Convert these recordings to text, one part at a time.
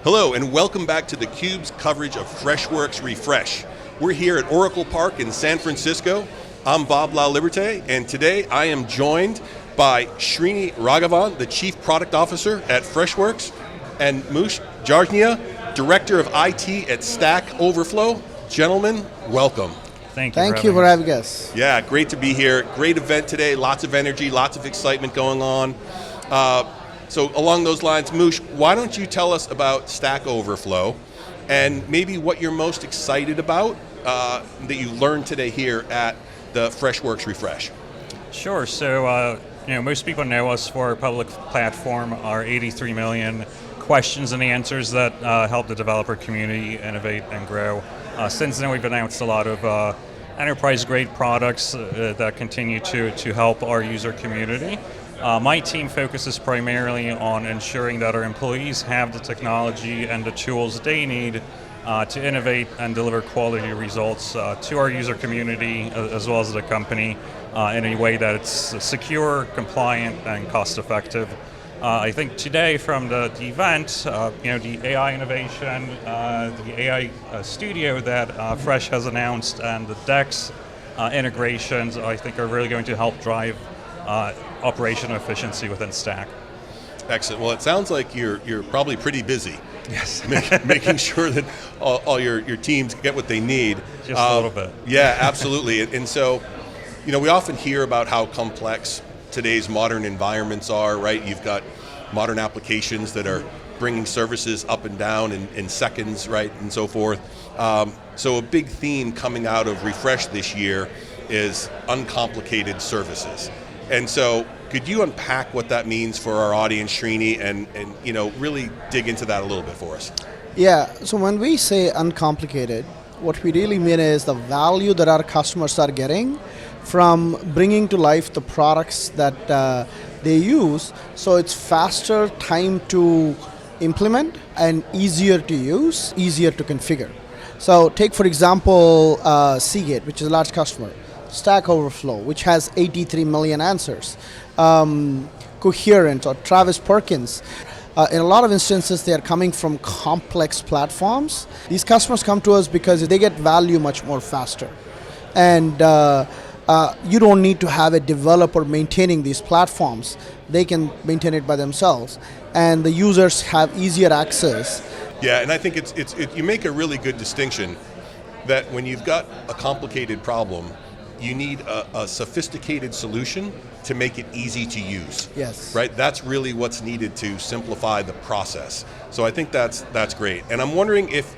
Hello and welcome back to theCUBE's coverage of Freshworks Refresh. We're here at Oracle Park in San Francisco. I'm Bob Laliberte, and today I am joined by Srini Raghavan, the Chief Product Officer at Freshworks, and Moosh Jarzyna, Director of IT at Stack Overflow. Gentlemen, welcome. Thank you. Thank you for having us. Yeah, great to be here. Great event today, lots of energy, lots of excitement going on. So along those lines, Moosh, why don't you tell us about Stack Overflow and maybe what you're most excited about that you learned today here at the Freshworks Refresh? Sure. So, most people know us for our public platform, our 83 million questions and answers that help the developer community innovate and grow. Since then, we've announced a lot of enterprise-grade products that continue to help our user community. My team focuses primarily on ensuring that our employees have the technology and the tools they need to innovate and deliver quality results to our user community as well as the company in a way that it's secure, compliant, and cost-effective. I think today from the event, the AI innovation, the AI studio that Fresh has announced, and the DEX integrations, I think are really going to help drive operational efficiency within Stack. Excellent. Well, it sounds like you're probably pretty busy. Yes. Making sure that all your teams get what they need. Just a little bit. Yeah, absolutely. And so, we often hear about how complex today's modern environments are, right? You've got modern applications that are bringing services up and down in seconds, right, and so forth. So a big theme coming out of Refresh this year is uncomplicated services. And so, could you unpack what that means for our audience, Srini, and really dig into that a little bit for us? Yeah, so when we say uncomplicated, what we really mean is the value that our customers are getting from bringing to life the products that they use, so it's faster time to implement and easier to use, easier to configure. So take for example Seagate, which is a large customer. Stack Overflow, which has 83 million answers. Coherent or Travis Perkins. In a lot of instances, they are coming from complex platforms. These customers come to us because they get value much more faster. And you don't need to have a developer maintaining these platforms. They can maintain it by themselves. And the users have easier access. Yeah, and I think you make a really good distinction that when you've got a complicated problem, you need a sophisticated solution to make it easy to use. Yes. Right? That's really what's needed to simplify the process. So I think that's great. And I'm wondering if,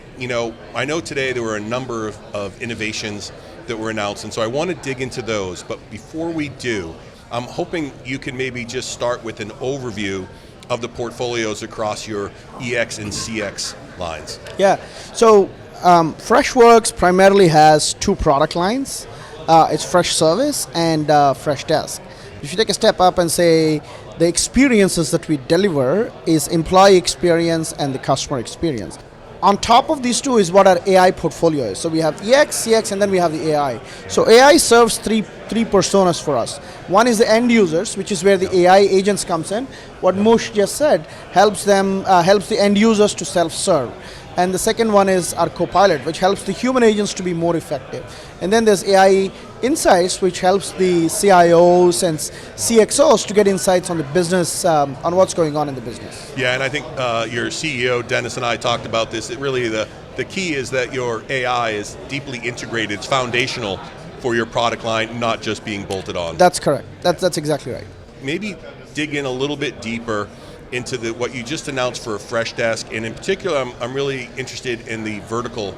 I know today there were a number of innovations that were announced, and so I want to dig into those. But before we do, I'm hoping you can maybe just start with an overview of the portfolios across your EX and CX lines. Yeah, so Freshworks primarily has two product lines. It's Freshservice and Freshdesk. If you take a step up and say the experiences that we deliver is employee experience and the customer experience. On top of these two is what our AI portfolio is. So we have EX, CX, and then we have the AI. So AI serves three personas for us. One is the end users, which is where the AI agents comes in. What Moosh just said helps the end users to self-serve. And the second one is our copilot, which helps the human agents to be more effective. And then there's AI Insights, which helps the CIOs and CXOs to get insights on the business, on what's going on in the business. Yeah, and I think your CEO, Dennis, and I talked about this. It really, the key is that your AI is deeply integrated. It's foundational for your product line, not just being bolted on. That's correct. That's exactly right. Maybe dig in a little bit deeper into what you just announced for Freshdesk, and in particular, I'm really interested in the vertical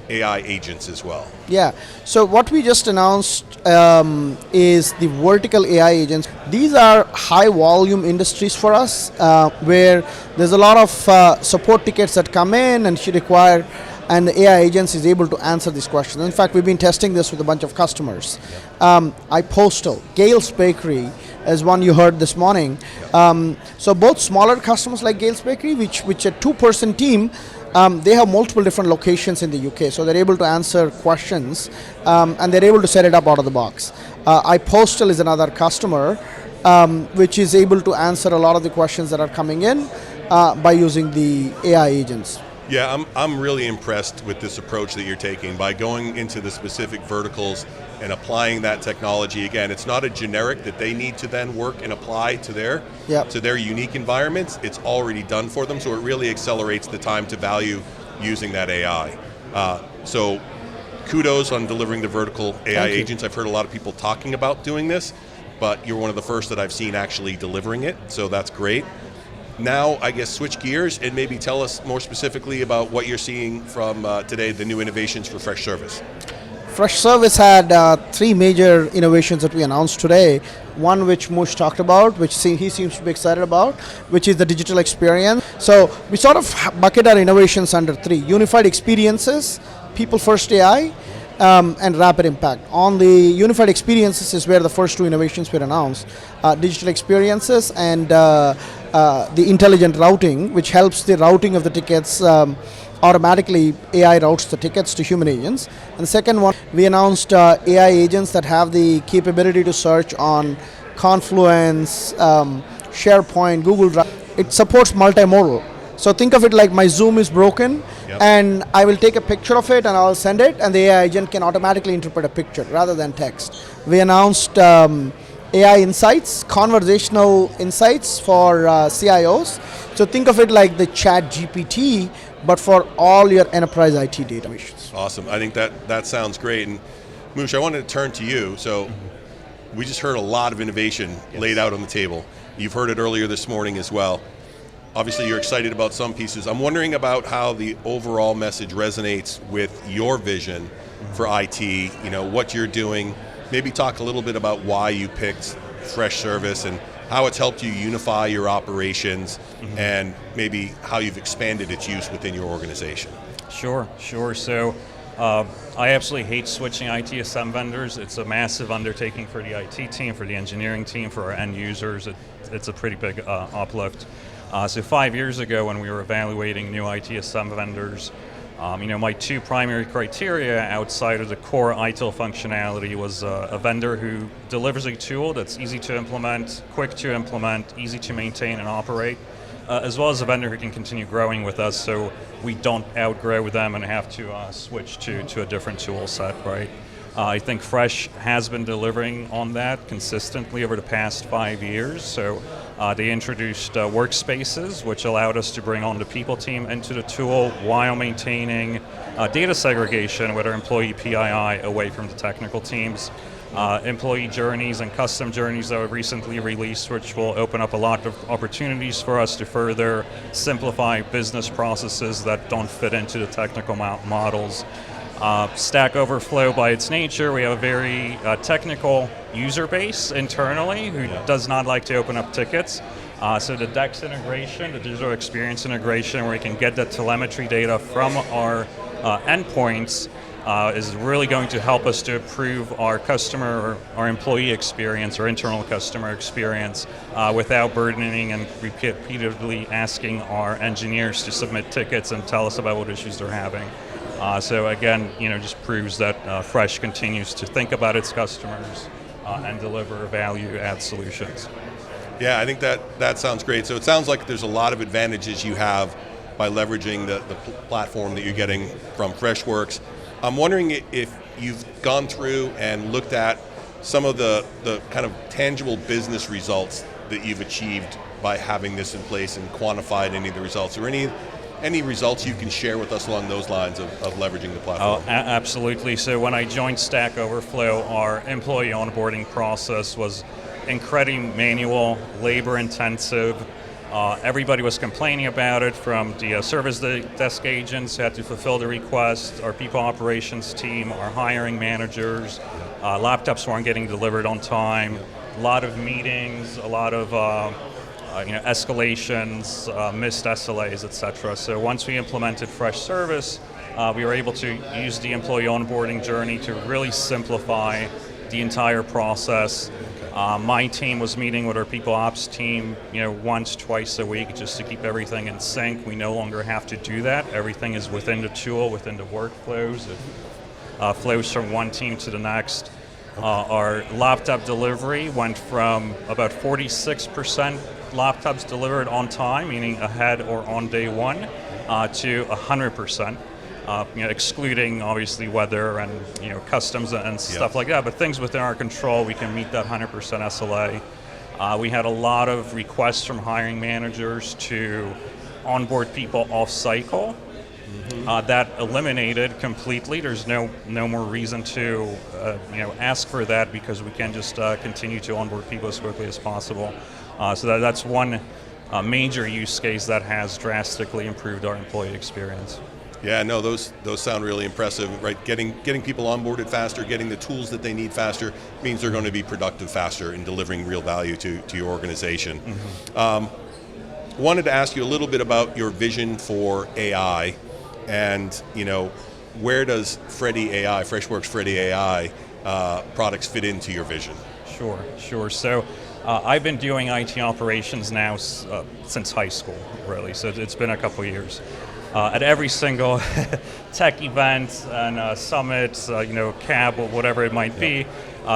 AI agents as well. Yeah, so what we just announced is the vertical AI agents. These are high volume industries for us where there's a lot of support tickets that come in and should require, and the AI agents is able to answer these questions. In fact, we've been testing this with a bunch of customers. iPostal, Gale's Bakery is one you heard this morning. So both smaller customers like Gale's Bakery, which a two-person team, they have multiple different locations in the UK, so they're able to answer questions and they're able to set it up out of the box. iPostal is another customer which is able to answer a lot of the questions that are coming in. by using the AI agents. Yeah, I'm really impressed with this approach that you're taking by going into the specific verticals and applying that technology. Again, it's not a generic that they need to then work and apply to their unique environments. It's already done for them, so it really accelerates the time to value using that AI. So kudos on delivering the vertical AI agents. I've heard a lot of people talking about doing this, but you're one of the first that I've seen actually delivering it, so that's great. Now, I guess, switch gears and maybe tell us more specifically about what you're seeing from today, the new innovations for Freshservice. Freshservice had 3 major innovations that we announced today. One which Moosh talked about, which he seems to be excited about, which is the digital experience. So we sort of bucket our innovations under 3: unified experiences, people first AI, and rapid impact. On the unified experiences is where the first 2 innovations were announced. Digital experiences and the intelligent routing, which helps the routing of the tickets. Automatically AI routes the tickets to human agents. And the second one, we announced AI agents that have the capability to search on Confluence, SharePoint, Google Drive. It supports multimodal. So think of it like my Zoom is broken, and I will take a picture of it and I'll send it, and the AI agent can automatically interpret a picture rather than text. We announced AI insights, conversational insights for CIOs. So think of it like the Chat GPT, but for all your enterprise IT data. Awesome. I think that sounds great. And Moosh, I wanted to turn to you. So we just heard a lot of innovation laid out on the table. You've heard it earlier this morning as well. Obviously, you're excited about some pieces. I'm wondering about how the overall message resonates with your vision for IT, what you're doing. Maybe talk a little bit about why you picked Freshservice and how it's helped you unify your operations, and maybe how you've expanded its use within your organization. Sure. So I absolutely hate switching ITSM vendors. It's a massive undertaking for the IT team, for the engineering team, for our end users. It's a pretty big uplift. So 5 years ago, when we were evaluating new ITSM vendors, my 2 primary criteria outside of the core ITIL functionality was a vendor who delivers a tool that's easy to implement, quick to implement, easy to maintain and operate, as well as a vendor who can continue growing with us so we don't outgrow them and have to switch to a different tool set, right? I think Fresh has been delivering on that consistently over the past 5 years. So they introduced Workspaces, which allowed us to bring on the people team into the tool while maintaining data segregation with our employee PII away from the technical teams. Employee journeys and custom journeys that were recently released, which will open up a lot of opportunities for us to further simplify business processes that don't fit into the technical models. Stack Overflow, by its nature, we have a very technical user base internally who does not like to open up tickets. So the DEX integration, the digital experience integration, where we can get that telemetry data from our endpoints, is really going to help us to improve our customer or our employee experience or internal customer experience without burdening and repeatedly asking our engineers to submit tickets and tell us about what issues they're having. So again, just proves that Fresh continues to think about its customers and deliver value-add solutions. Yeah, I think that sounds great. So it sounds like there's a lot of advantages you have by leveraging the platform that you're getting from Freshworks. I'm wondering if you've gone through and looked at some of the kind of tangible business results that you've achieved by having this in place and quantified any of the results, or any results you can share with us along those lines of leveraging the platform? Oh, absolutely. So when I joined Stack Overflow, our employee onboarding process was incredibly manual, labor intensive. Everybody was complaining about it, from the service desk agents who had to fulfill the request, our people operations team, our hiring managers. Laptops weren't getting delivered on time. A lot of meetings, a lot of escalations, missed SLAs, etc. So once we implemented Freshservice, we were able to use the employee onboarding journey to really simplify the entire process. My team was meeting with our people ops team, once, twice a week, just to keep everything in sync. We no longer have to do that. Everything is within the tool, within the workflows. It flows from one team to the next. Our laptop delivery went from about 46% laptops delivered on time, meaning ahead or on day one, to 100%. Excluding obviously weather and customs and stuff like that, but things within our control, we can meet that 100% SLA. We had a lot of requests from hiring managers to onboard people off cycle. That eliminated completely. There's no more reason to ask for that, because we can just continue to onboard people as quickly as possible. So that's one major use case that has drastically improved our employee experience. Yeah, no, those sound really impressive, right? Getting people onboarded faster, getting the tools that they need faster, means they're going to be productive faster in delivering real value to your organization. Wanted to ask you a little bit about your vision for AI, and where does Freshworks Freddy AI products fit into your vision? Sure. So I've been doing IT operations now since high school, really. So it's been a couple years. At every single tech event and summit, CAB or whatever it might be.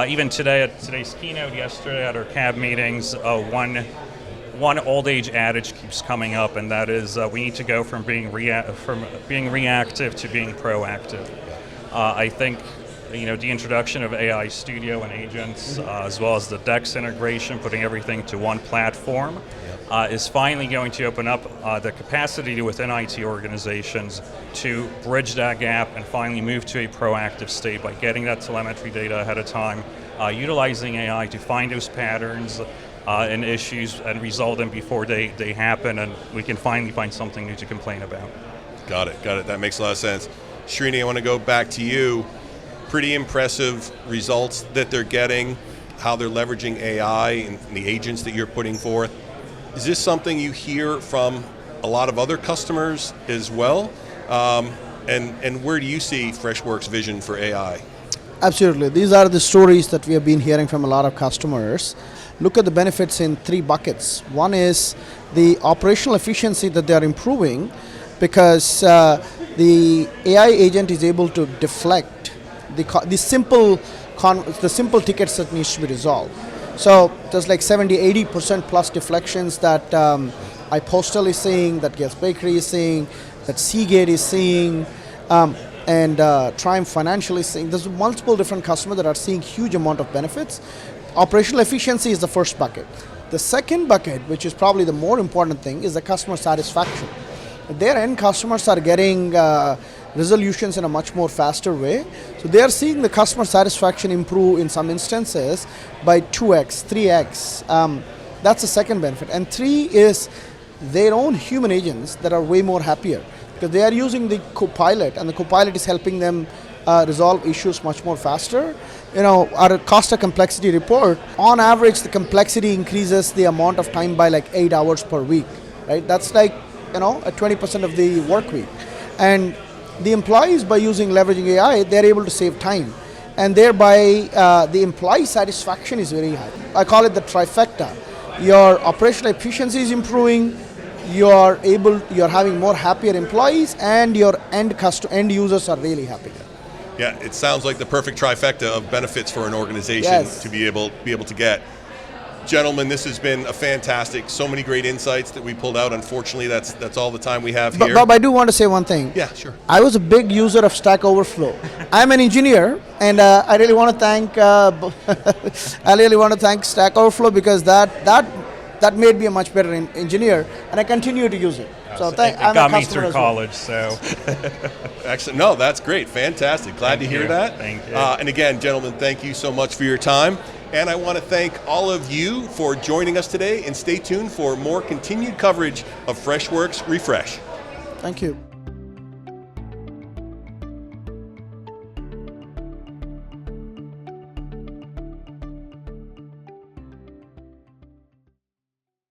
Even today at today's keynote, yesterday at our CAB meetings, one old age adage keeps coming up, and that is we need to go from being reactive to being proactive. I think the introduction of AI Studio and agents, as well as the DEX integration, putting everything to one platform, is finally going to open up the capacity within IT organizations to bridge that gap and finally move to a proactive state by getting that telemetry data ahead of time, utilizing AI to find those patterns and issues and resolve them before they happen, and we can finally find something new to complain about. Got it. That makes a lot of sense. Srini, I want to go back to you. Pretty impressive results that they're getting, how they're leveraging AI and the agents that you're putting forth. Is this something you hear from a lot of other customers as well? And where do you see Freshworks' vision for AI? Absolutely. These are the stories that we have been hearing from a lot of customers. Look at the benefits in 3 buckets. One is the operational efficiency that they are improving, because the AI agent is able to deflect the simple tickets that needs to be resolved. So there's like 70-80% plus deflections that iPostal is seeing, that Guess Bakery is seeing, that Seagate is seeing, and Triumph Financial is seeing. There's multiple different customers that are seeing huge amount of benefits. Operational efficiency is the first bucket. The second bucket, which is probably the more important thing, is the customer satisfaction. Their end customers are getting resolutions in a much more faster way. So they are seeing the customer satisfaction improve in some instances by 2x, 3x. That's the second benefit. And 3 is their own human agents that are way more happier, because they are using the copilot, and the copilot is helping them resolve issues much more faster. Our cost of complexity report, on average, the complexity increases the amount of time by like 8 hours per week, right? That's like, at 20% of the work week. And the employees, by leveraging AI, they're able to save time. And thereby, the employee satisfaction is very high. I call it the trifecta. Your operational efficiency is improving, you're having more happier employees, and your end users are really happy. Yeah, it sounds like the perfect trifecta of benefits for an organization to be able to get. Gentlemen, this has been a fantastic, so many great insights that we pulled out. Unfortunately, that's all the time we have here. But I do want to say one thing. Yeah, sure. I was a big user of Stack Overflow. I'm an engineer, and I really want to thank Stack Overflow, because that made me a much better engineer, and I continue to use it. So it got me through college, so. Excellent. No, that's great. Fantastic. Glad to hear that. Thank you. And again, gentlemen, thank you so much for your time. And I want to thank all of you for joining us today, and stay tuned for more continued coverage of Freshworks Refresh. Thank you.